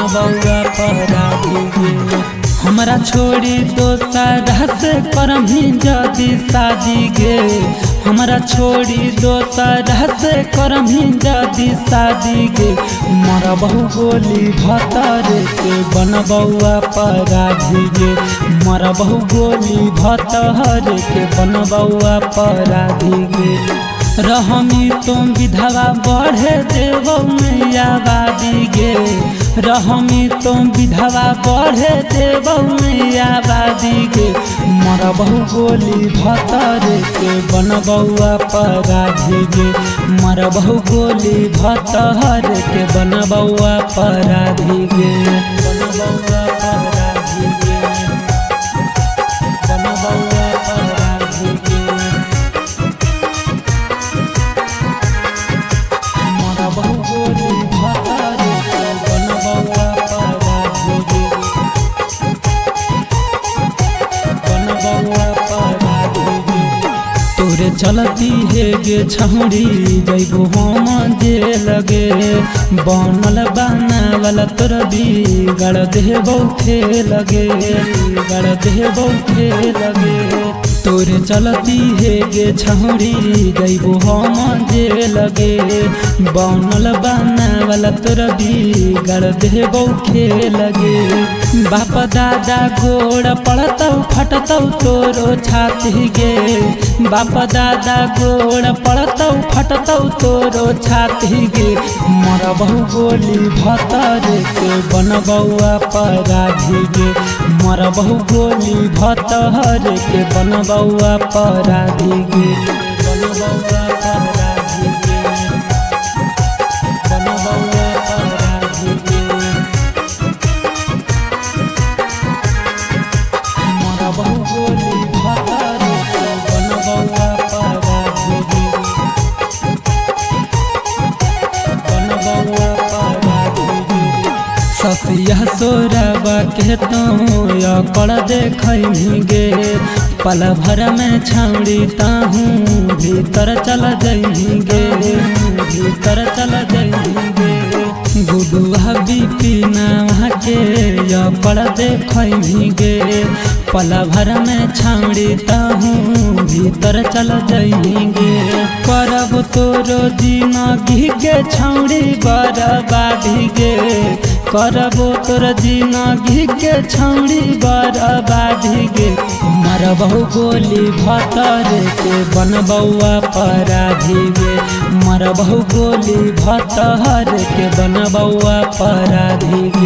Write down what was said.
बनबौआ अपराधी गे। हमरा छोड़ी दोसरा से करमी जदी शादी गे। हमरा छोड़ी दोसरा से करमी जदी शादी गे। मरबहु गोली भतर के बनबौआ अपराधी गे। मरबहु गोली भतर के बनबौआ अपराधी गे। रहमी तुम विधवा बढ़े देवो मैया बादी गे। रहमी तुम विधवा बढ़े देवो मैया बादी गे। मरबहु गोली भतर के बनबौआ अपराधी गे। मरबहु गोली भतर के बनबौआ अपराधी गे। बनबौआ अपराधी गे। बनबौआ अपराधी गे। मरबहु गोली भतर के बनबौआ अपराधी गे। बनबौआ अपराधी गे। तोरे चलती है गे छौड़ी जैबो हम जेल गे। बनल बनावल तोर बिगड़ देबौ खेल गे। बिगड़ देबौ खेल गे। तोरे चलती है गे छौड़ी जैबो हम जेल गे। बनल बनावल तोर बिगड़ देबौ खेल गे। बाप दादा गोड़ पड़तौ फटतौ तोरो छाती गे। बाप दादा गोड़ पड़तौ फटतौ तोरो छाती गे। मरबहु गोली भतर के बनबौआ अपराधी गे। मरबहु गोली भतर के बनबौआ अपराधी गे। बनबौआ अपराधी गे। बनबौआ अपराधी गे। मरबहु गोली भतर के बनबौआ अपराधी गे। बनबौआ अपराधी गे। ससिया सोरबा के तो अकड़ देखी गे। पल भर में छौड़ी ताहूँ भीतर चल जही गे। भीतर चल जही गे। गुडुआ बिपिना के अकड़ देखी गे। पल भर में छौड़ी ताहूँ भीतर चल जही गे। करब तोरो जिंदगी के छौड़ी बर्बादी गे। करबो तोर जिंदगी के छौड़ी बर्बादी गे। मरबहु गोली भतर के बनबौआ अपराधी गे। मरबहु गोली भतर के बनबौआ अपराधी गे।